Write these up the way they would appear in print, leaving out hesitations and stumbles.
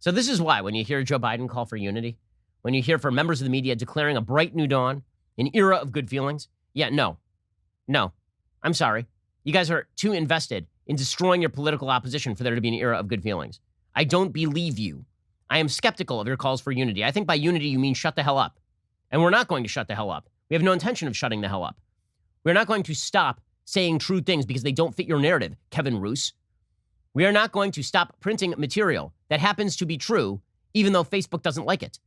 So this is why when you hear Joe Biden call for unity, when you hear from members of the media declaring a bright new dawn, an era of good feelings, no, I'm sorry. You guys are too invested in destroying your political opposition for there to be an era of good feelings. I don't believe you. I am skeptical of your calls for unity. I think by unity you mean shut the hell up. And we're not going to shut the hell up. We have no intention of shutting the hell up. We're not going to stop saying true things because they don't fit your narrative, Kevin Roose. We are not going to stop printing material that happens to be true, even though Facebook doesn't like it.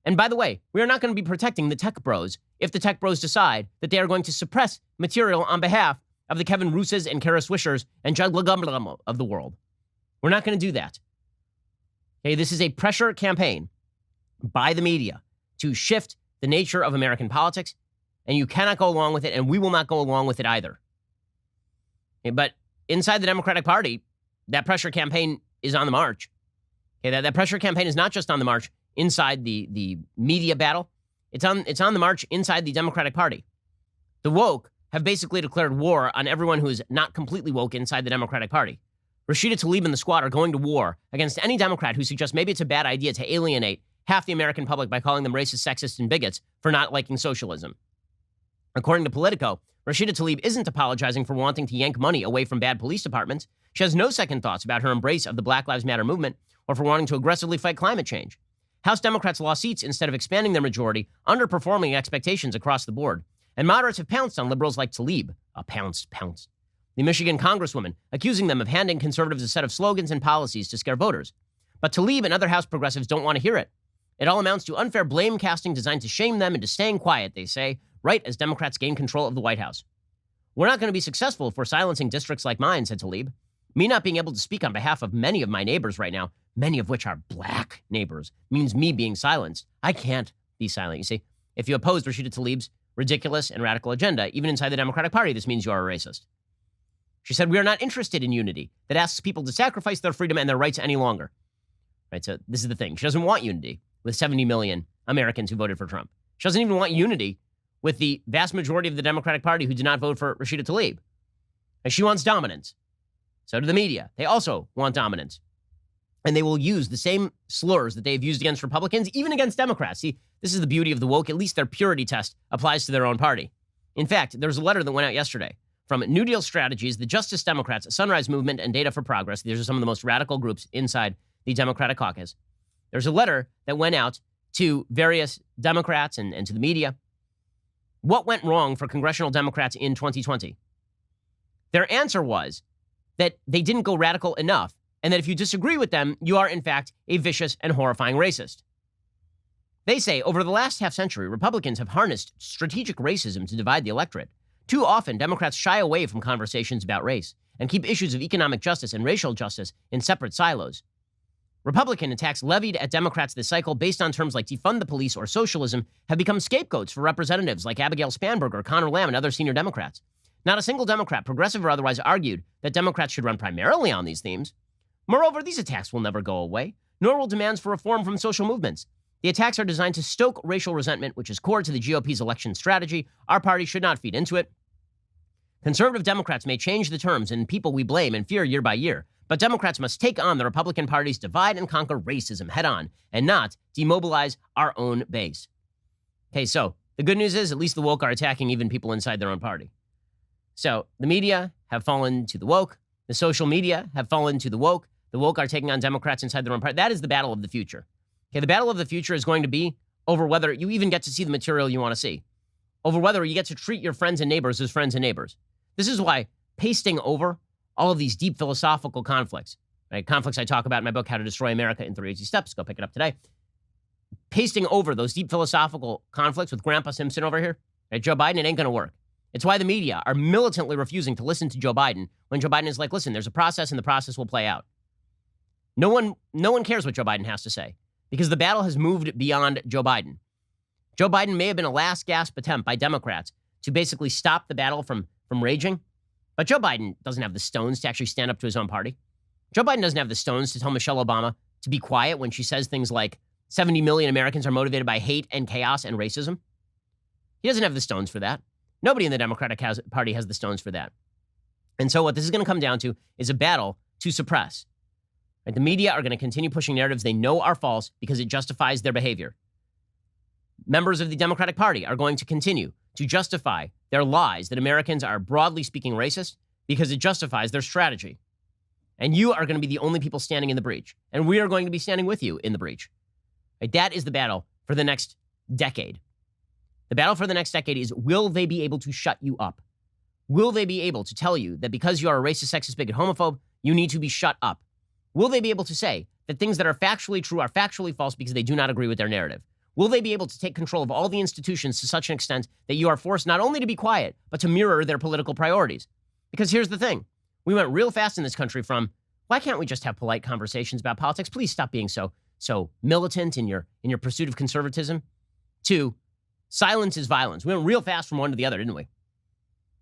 And by the way, we are not going to be protecting the tech bros if the tech bros decide that they are going to suppress material on behalf of the Kevin Rooses and Kara Swishers and Judd Legum of the world. We're not going to do that. Okay, this is a pressure campaign by the media to shift the nature of American politics, and you cannot go along with it, and we will not go along with it either. Okay, but inside the Democratic Party, that pressure campaign is on the march. Okay, that pressure campaign is not just on the march inside the media battle. It's on the march inside the Democratic Party. The woke have basically declared war on everyone who is not completely woke inside the Democratic Party. Rashida Tlaib and the squad are going to war against any Democrat who suggests maybe it's a bad idea to alienate half the American public by calling them racist, sexist, and bigots for not liking socialism. According to Politico, Rashida Tlaib isn't apologizing for wanting to yank money away from bad police departments. She has no second thoughts about her embrace of the Black Lives Matter movement or for wanting to aggressively fight climate change. House Democrats lost seats instead of expanding their majority, underperforming expectations across the board. And moderates have pounced on liberals like Tlaib. Pounced. The Michigan congresswoman, accusing them of handing conservatives a set of slogans and policies to scare voters. But Tlaib and other House progressives don't want to hear it. It all amounts to unfair blame casting designed to shame them into staying quiet, they say, right as Democrats gain control of the White House. We're not going to be successful if we're silencing districts like mine, said Tlaib. Me not being able to speak on behalf of many of my neighbors right now, many of which are black neighbors, means me being silenced. I can't be silent, you see. If you oppose Rashida Tlaib's ridiculous and radical agenda, even inside the Democratic Party, this means you are a racist. She said, we are not interested in unity that asks people to sacrifice their freedom and their rights any longer. Right, so this is the thing. She doesn't want unity with 70 million Americans who voted for Trump. She doesn't even want unity with the vast majority of the Democratic Party who did not vote for Rashida Tlaib. And she wants dominance. So do the media. They also want dominance. And they will use the same slurs that they've used against Republicans, even against Democrats. See, this is the beauty of the woke. At least their purity test applies to their own party. In fact, there's a letter that went out yesterday from New Deal Strategies, the Justice Democrats, Sunrise Movement, and Data for Progress. These are some of the most radical groups inside the Democratic caucus. There's a letter that went out to various Democrats and to the media. What went wrong for congressional Democrats in 2020? Their answer was that they didn't go radical enough, and that if you disagree with them, you are, in fact, a vicious and horrifying racist. They say, over the last half century, Republicans have harnessed strategic racism to divide the electorate. Too often, Democrats shy away from conversations about race and keep issues of economic justice and racial justice in separate silos. Republican attacks levied at Democrats this cycle based on terms like defund the police or socialism have become scapegoats for representatives like Abigail Spanberger, Conor Lamb, and other senior Democrats. Not a single Democrat, progressive or otherwise, argued that Democrats should run primarily on these themes. Moreover, these attacks will never go away, nor will demands for reform from social movements. The attacks are designed to stoke racial resentment, which is core to the GOP's election strategy. Our party should not feed into it. Conservative Democrats may change the terms and people we blame and fear year by year, but Democrats must take on the Republican Party's divide and conquer racism head on and not demobilize our own base. Okay, so the good news is at least the woke are attacking even people inside their own party. So the media have fallen to the woke. The social media have fallen to the woke. The woke are taking on Democrats inside their own party. That is the battle of the future. Okay, the battle of the future is going to be over whether you even get to see the material you want to see, over whether you get to treat your friends and neighbors as friends and neighbors. This is why pasting over all of these deep philosophical conflicts, right? Conflicts I talk about in my book, How to Destroy America in 3 Easy Steps. Go pick it up today. Pasting over those deep philosophical conflicts with Grandpa Simpson over here, right? Joe Biden, it ain't going to work. It's why the media are militantly refusing to listen to Joe Biden when Joe Biden is like, listen, there's a process and the process will play out. No one cares what Joe Biden has to say because the battle has moved beyond Joe Biden. Joe Biden may have been a last gasp attempt by Democrats to basically stop the battle from raging, but Joe Biden doesn't have the stones to actually stand up to his own party. Joe Biden doesn't have the stones to tell Michelle Obama to be quiet when she says things like 70 million Americans are motivated by hate and chaos and racism. He doesn't have the stones for that. Nobody in the Democratic Party has the stones for that. And so what this is going to come down to is a battle to suppress. Right? The media are going to continue pushing narratives they know are false because it justifies their behavior. Members of the Democratic Party are going to continue to justify their lies that Americans are broadly speaking racist because it justifies their strategy. And you are going to be the only people standing in the breach. And we are going to be standing with you in the breach. Right? That is the battle for the next decade. The battle for the next decade is, will they be able to shut you up? Will they be able to tell you that because you are a racist, sexist, bigot, homophobe, you need to be shut up? Will they be able to say that things that are factually true are factually false because they do not agree with their narrative? Will they be able to take control of all the institutions to such an extent that you are forced not only to be quiet, but to mirror their political priorities? Because here's the thing. We went real fast in this country from, why can't we just have polite conversations about politics? Please stop being so militant in your pursuit of conservatism, to silence is violence. We went real fast from one to the other, didn't we?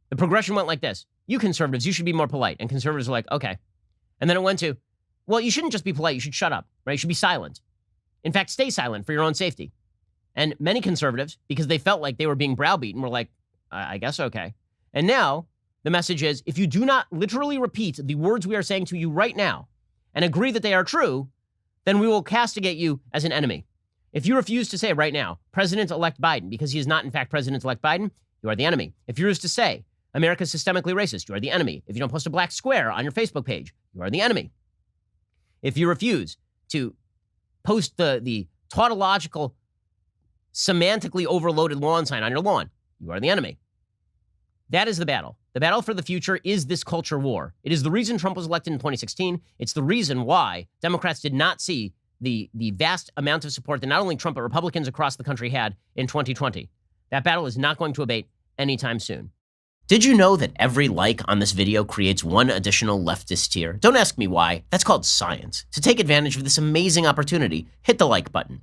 The progression went like this. You conservatives, you should be more polite. And conservatives are like, okay. And then it went to, well, you shouldn't just be polite. You should shut up, right? You should be silent. In fact, stay silent for your own safety. And many conservatives, because they felt like they were being browbeaten, were like, I guess okay. And now the message is, if you do not literally repeat the words we are saying to you right now and agree that they are true, then we will castigate you as an enemy. If you refuse to say right now, President-elect Biden, because he is not in fact President-elect Biden, you are the enemy. If you refuse to say, America is systemically racist, you are the enemy. If you don't post a black square on your Facebook page, you are the enemy. If you refuse to post the tautological, semantically overloaded lawn sign on your lawn, you are the enemy. That is the battle. The battle for the future is this culture war. It is the reason Trump was elected in 2016. It's the reason why Democrats did not see the vast amount of support that not only Trump, but Republicans across the country had in 2020. That battle is not going to abate anytime soon. Did you know that every like on this video creates one additional leftist tier? Don't ask me why. That's called science. To take advantage of this amazing opportunity, hit the like button.